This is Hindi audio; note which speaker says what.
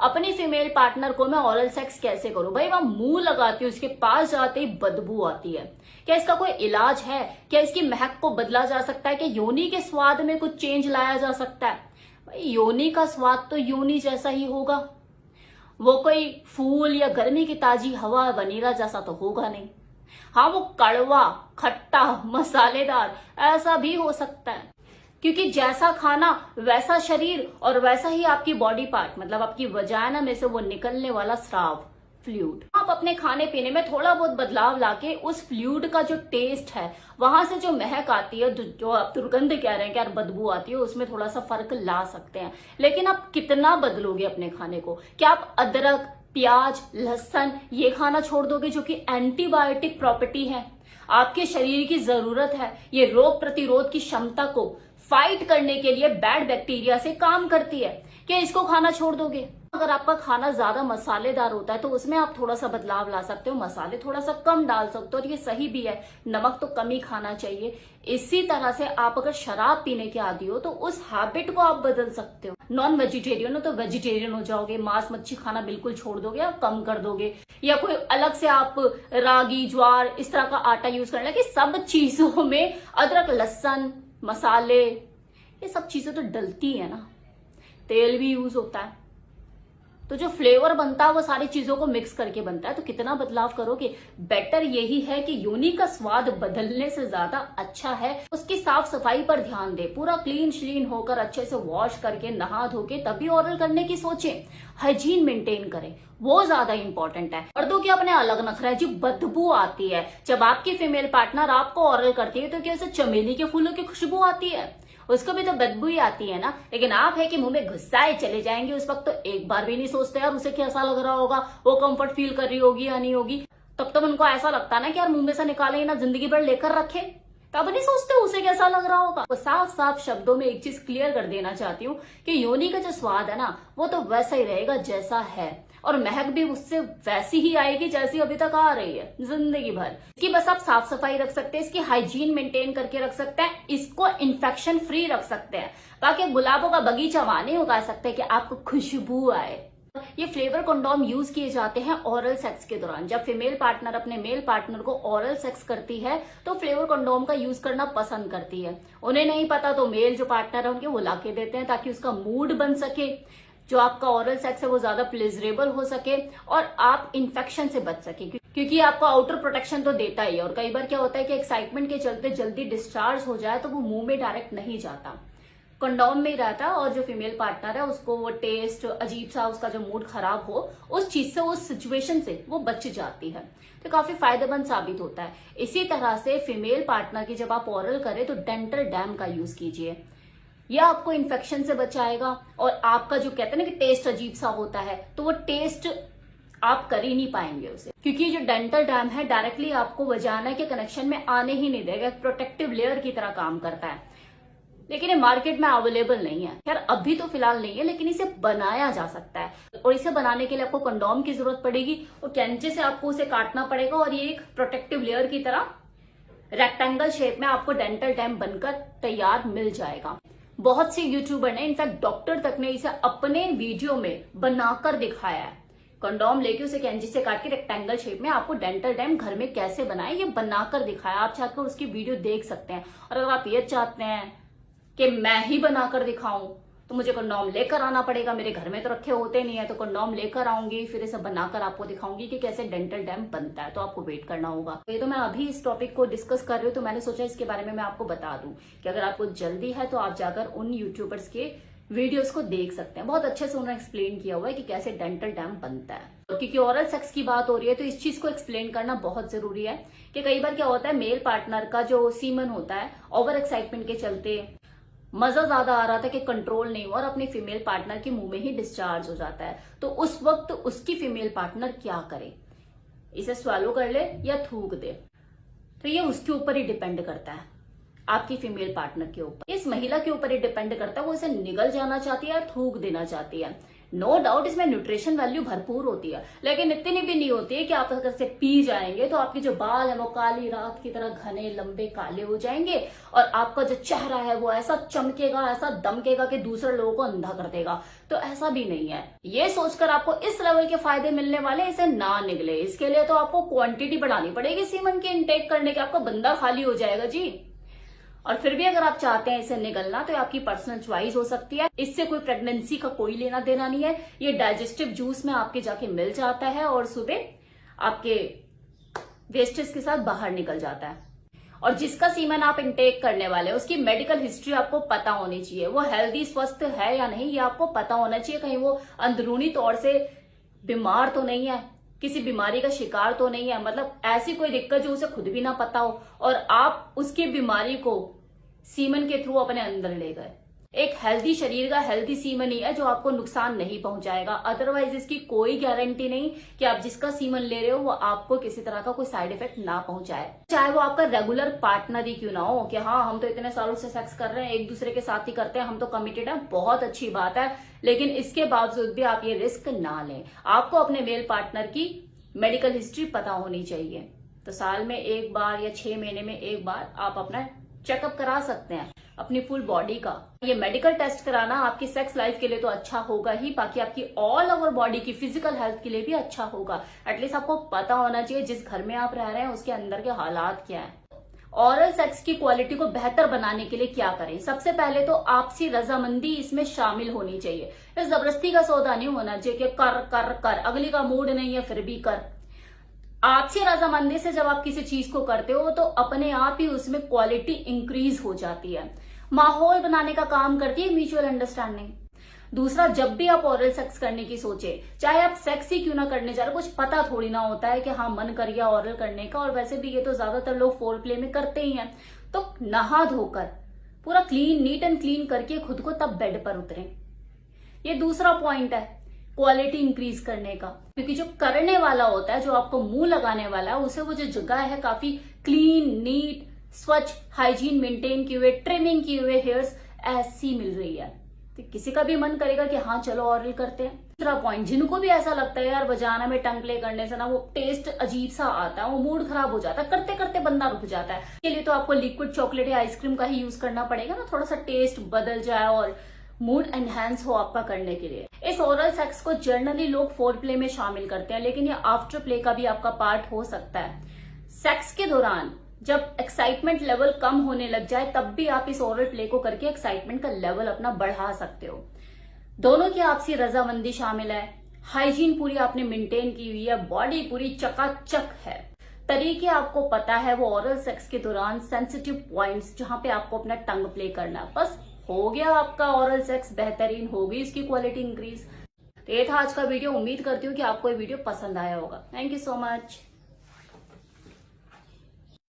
Speaker 1: अपनी फीमेल पार्टनर को मैं ओरल सेक्स कैसे करूं? भाई वहां मुंह लगाती हूँ, उसके पास जाते ही बदबू आती है। क्या इसका कोई इलाज है? क्या इसकी महक को बदला जा सकता है? क्या योनि के स्वाद में कुछ चेंज लाया जा सकता है? भाई योनि का स्वाद तो योनि जैसा ही होगा, वो कोई फूल या गर्मी की ताजी हवा वनीला जैसा तो होगा नहीं। हाँ, वो कड़वा, खट्टा, मसालेदार ऐसा भी हो सकता है, क्योंकि जैसा खाना वैसा शरीर और वैसा ही आपकी बॉडी पार्ट, मतलब आपकी वजाइना में से वो निकलने वाला स्राव, फ्लूइड। आप अपने खाने पीने में थोड़ा बहुत बदलाव लाके उस फ्लूइड का जो टेस्ट है, वहां से जो महक आती है, जो आप दुर्गंध कह रहे हैं कि यार बदबू आती है, उसमें थोड़ा सा फर्क ला सकते हैं। लेकिन आप कितना बदलोगे अपने खाने को? क्या आप अदरक, प्याज, लहसुन ये खाना छोड़ दोगे जो कि एंटीबायोटिक प्रॉपर्टी है, आपके शरीर की जरूरत है, ये रोग प्रतिरोध की क्षमता को फाइट करने के लिए बैड बैक्टीरिया से काम करती है? क्या इसको खाना छोड़ दोगे? अगर आपका खाना ज्यादा मसालेदार होता है तो उसमें आप थोड़ा सा बदलाव ला सकते हो, मसाले थोड़ा सा कम डाल सकते हो, और ये सही भी है, नमक तो कम ही खाना चाहिए। इसी तरह से आप अगर शराब पीने के आदी हो तो उस हैबिट को आप बदल सकते हो। नॉन वेजिटेरियन हो तो वेजिटेरियन हो जाओगे, मांस मच्छी खाना बिल्कुल छोड़ दोगे या कम कर दोगे, या कोई अलग से आप रागी, ज्वार इस तरह का आटा यूज करने लगे। सब चीजों में अदरक, लहसुन, मसाले, ये सब चीजें तो डलती है ना, तेल भी यूज होता है, तो जो फ्लेवर बनता है वो सारी चीजों को मिक्स करके बनता है। तो कितना बदलाव करोगे? बेटर यही है कि योनि का स्वाद बदलने से ज्यादा अच्छा है उसकी साफ सफाई पर ध्यान दे, पूरा क्लीन श्लीन होकर अच्छे से वॉश करके नहा धो के तभी ओरल करने की सोचें, हाइजीन मेंटेन करें, वो ज्यादा इंपॉर्टेंट है। मर्दों के अपने अलग नखरे है, जो बदबू आती है जब आपकी फीमेल पार्टनर आपको ओरल करती है, तो क्या उसे चमेली के फूलों की खुशबू आती है? उसको भी तो बदबू ही आती है ना। लेकिन आप है कि मुंह में घुसाए चले जाएंगे, उस वक्त तो एक बार भी नहीं सोचते यार उसे कैसा लग रहा होगा, वो कंफर्ट फील कर रही होगी या नहीं होगी। तब तो उनको ऐसा लगता ना कि यार मुंह में से निकाले ना, जिंदगी भर लेकर रखे, तब नहीं सोचते उसे कैसा लग रहा होगा। तो साफ साफ शब्दों में एक चीज क्लियर कर देना चाहती हूँ कि योनि का जो स्वाद है ना, वो तो वैसा ही रहेगा जैसा है, और महक भी उससे वैसी ही आएगी जैसी अभी तक आ रही है जिंदगी भर। इसकी बस आप साफ सफाई रख सकते हैं, इसकी हाइजीन मेंटेन करके रख सकते हैं, इसको इन्फेक्शन फ्री रख सकते हैं। बाकी गुलाबों का बगीचा वहां नहीं उगा सकते कि आपको खुशबू आए। ये फ्लेवर कंडोम यूज किए जाते हैं ओरल सेक्स के दौरान। जब फीमेल पार्टनर अपने मेल पार्टनर को ओरल सेक्स करती है तो फ्लेवर कंडोम का यूज करना पसंद करती है। उन्हें नहीं पता तो मेल जो पार्टनर है उनके वो लाके देते हैं, ताकि उसका मूड बन सके, जो आपका ओरल सेक्स है वो ज्यादा प्लेजरेबल हो सके और आप इन्फेक्शन से बच सके, क्योंकि आपको आउटर प्रोटेक्शन तो देता ही है। और कई बार क्या होता है कि एक्साइटमेंट के चलते जल्दी डिस्चार्ज हो जाए तो वो मुंह में डायरेक्ट नहीं जाता, कंडोम में ही रहता है, और जो फीमेल पार्टनर है उसको वो टेस्ट अजीब सा, उसका जो मूड खराब हो उस चीज से, उस सिचुएशन से वो बच जाती है। तो काफी फायदेमंद साबित होता है। इसी तरह से फीमेल पार्टनर की जब आप ओरल करें तो डेंटल डैम का यूज कीजिए, यह आपको इन्फेक्शन से बचाएगा। और आपका जो कहते हैं ना कि टेस्ट अजीब सा होता है, तो वो टेस्ट आप कर ही नहीं पाएंगे उसे, क्योंकि जो डेंटल डैम है डायरेक्टली आपको वजाना के कनेक्शन में आने ही नहीं देगा, प्रोटेक्टिव लेयर की तरह काम करता है। लेकिन ये मार्केट में अवेलेबल नहीं है, खैर अभी तो फिलहाल नहीं है, लेकिन इसे बनाया जा सकता है। और इसे बनाने के लिए आपको कंडोम की जरूरत पड़ेगी और कैंचे से आपको उसे काटना पड़ेगा, और ये एक प्रोटेक्टिव लेयर की तरह रेक्टेंगल शेप में आपको डेंटल डैम बनकर तैयार मिल जाएगा। बहुत से यूट्यूबर ने, इनफैक्ट डॉक्टर तक ने इसे अपने वीडियो में बनाकर दिखाया है। कंडोम लेके उसे कैंची से काट के रेक्टेंगल शेप में आपको डेंटल डैम घर में कैसे बनाए ये बनाकर दिखाया। आप चाहकर उसकी वीडियो देख सकते हैं। और अगर आप ये चाहते हैं कि मैं ही बनाकर दिखाऊं तो मुझे कंडोम लेकर आना पड़ेगा, मेरे घर में तो रखे होते नहीं है, तो कंडोम लेकर आऊंगी, फिर इसे बनाकर आपको दिखाऊंगी कि कैसे डेंटल डैम बनता है। तो आपको वेट करना होगा। ये तो मैं अभी इस टॉपिक को डिस्कस कर रही हूँ, तो मैंने सोचा इसके बारे में मैं आपको बता दूं कि अगर आपको जल्दी है तो आप जाकर उन यूट्यूबर्स के वीडियोस को देख सकते हैं। बहुत अच्छे से उन्होंने एक्सप्लेन किया हुआ है कि कैसे डेंटल डैम बनता है। क्योंकि ओरल सेक्स की बात हो रही है तो इस चीज को एक्सप्लेन करना बहुत जरूरी है कि कई बार क्या होता है, मेल पार्टनर का जो सीमन होता है ओवर एक्साइटमेंट के चलते मजा ज्यादा आ रहा था कि कंट्रोल नहीं हुआ और अपनी फीमेल पार्टनर के मुंह में ही डिस्चार्ज हो जाता है। तो उस वक्त उसकी फीमेल पार्टनर क्या करे, इसे स्वैलो कर ले या थूक दे, तो ये उसके ऊपर ही डिपेंड करता है, आपकी फीमेल पार्टनर के ऊपर, इस महिला के ऊपर ही डिपेंड करता है वो इसे निगल जाना चाहती है या थूक देना चाहती है। नो डाउट इसमें न्यूट्रिशन वैल्यू भरपूर होती है, लेकिन इतनी भी नहीं होती है कि आप अगर से पी जाएंगे तो आपके जो बाल है वो काली रात की तरह घने लंबे काले हो जाएंगे और आपका जो चेहरा है वो ऐसा चमकेगा, ऐसा दमकेगा कि दूसरे लोगों को अंधा कर देगा। तो ऐसा भी नहीं है। ये सोचकर आपको इस लेवल के फायदे मिलने वाले, इसे ना निगले। इसके लिए तो आपको क्वांटिटी बढ़ानी पड़ेगी सीमन की इनटेक करने के, आपका बंदा खाली हो जाएगा जी। और फिर भी अगर आप चाहते हैं इसे निगलना तो आपकी पर्सनल चॉइस हो सकती है। इससे कोई प्रेगनेंसी का कोई लेना देना नहीं है। ये डाइजेस्टिव जूस में आपके जाके मिल जाता है और सुबह आपके वेस्टेज के साथ बाहर निकल जाता है। और जिसका सीमन आप इनटेक करने वाले हैं उसकी मेडिकल हिस्ट्री आपको पता होनी चाहिए। वो हेल्दी स्वस्थ है या नहीं ये आपको पता होना चाहिए। कहीं वो अंदरूनी तौर से बीमार तो नहीं है, किसी बीमारी का शिकार तो नहीं है, मतलब ऐसी कोई दिक्कत जो उसे खुद भी ना पता हो और आप उसकी बीमारी को सीमन के थ्रू अपने अंदर ले गए। एक हेल्दी शरीर का हेल्दी सीमन ही है जो आपको नुकसान नहीं पहुंचाएगा। अदरवाइज इसकी कोई गारंटी नहीं कि आप जिसका सीमन ले रहे हो वो आपको किसी तरह का कोई साइड इफेक्ट ना पहुंचाए, चाहे वो आपका रेगुलर पार्टनर ही क्यों ना हो। कि हाँ हम तो इतने सालों से सेक्स कर रहे हैं, एक दूसरे के साथ ही करते हैं, हम तो कमिटेड हैं, बहुत अच्छी बात है, लेकिन इसके बावजूद भी आप ये रिस्क ना लें। आपको अपने मेल पार्टनर की मेडिकल हिस्ट्री पता होनी चाहिए। तो साल में एक बार या 6 महीने में एक बार आप अपना चेकअप करा सकते हैं अपनी फुल बॉडी का। ये मेडिकल टेस्ट कराना आपकी सेक्स लाइफ के लिए तो अच्छा होगा ही, बाकी आपकी ऑल ओवर बॉडी की फिजिकल हेल्थ के लिए भी अच्छा होगा। एटलीस्ट आपको पता होना चाहिए जिस घर में आप रह रहे हैं उसके अंदर के हालात क्या है। ऑरल सेक्स की क्वालिटी को बेहतर बनाने के लिए क्या करें? सबसे पहले तो आपसी रजामंदी इसमें शामिल होनी चाहिए। इस जबरदस्ती का सौदा नहीं होना चाहिए कि कर कर कर, अगली का मूड नहीं है फिर भी कर। आपसी रजामंदी से जब आप किसी चीज को करते हो तो अपने आप ही उसमें क्वालिटी इंक्रीज हो जाती है। माहौल बनाने का काम करती है म्यूचुअल अंडरस्टैंडिंग। दूसरा, जब भी आप ओरल सेक्स करने की सोचे, चाहे आप सेक्स ही क्यों ना करने जा रहे, कुछ पता थोड़ी ना होता है कि हाँ मन कर गया ओरल करने का, और वैसे भी ये तो ज्यादातर लोग फोर प्ले में करते ही हैं, तो नहा धोकर पूरा क्लीन नीट एंड क्लीन करके खुद को तब बेड पर उतरें। ये दूसरा पॉइंट है क्वालिटी इंक्रीज करने का, क्योंकि जो करने वाला होता है, जो आपको मुंह लगाने वाला है, उसे वो जो जगह है काफी क्लीन नीट स्वच्छ हाइजीन मेंटेन किए हुए ट्रिमिंग किए हुए हेयर्स ऐसी मिल रही है, तो किसी का भी मन करेगा कि हाँ चलो ऑरल करते हैं। तीसरा पॉइंट, जिनको भी ऐसा लगता है यार वजाना में टंग प्ले करने से ना वो टेस्ट अजीब सा आता है, वो मूड खराब हो जाता है, करते करते बंदा रुक जाता है, इसके लिए तो आपको लिक्विड चॉकलेट या आइसक्रीम का ही यूज करना पड़ेगा ना, थोड़ा सा टेस्ट बदल जाए और मूड एनहांस हो आपका करने के लिए। इस ओरल सेक्स को जनरली लोग फोर प्ले में शामिल करते हैं, लेकिन ये आफ्टर प्ले का भी आपका पार्ट हो सकता है। सेक्स के दौरान जब एक्साइटमेंट लेवल कम होने लग जाए तब भी आप इस ओरल प्ले को करके एक्साइटमेंट का लेवल अपना बढ़ा सकते हो। दोनों की आपसी रजामंदी शामिल है, हाइजीन पूरी आपने मेंटेन की हुई है, बॉडी पूरी चकाचक है, तरीके आपको पता है वो ओरल सेक्स के दौरान सेंसिटिव पॉइंट्स जहां पे आपको अपना टंग प्ले करना है, बस हो गया आपका ओरल सेक्स बेहतरीन, होगी इसकी क्वालिटी इंक्रीज। तो ये था आज का वीडियो। उम्मीद करती हूँ कि आपको ये वीडियो पसंद आया होगा। Thank you so much.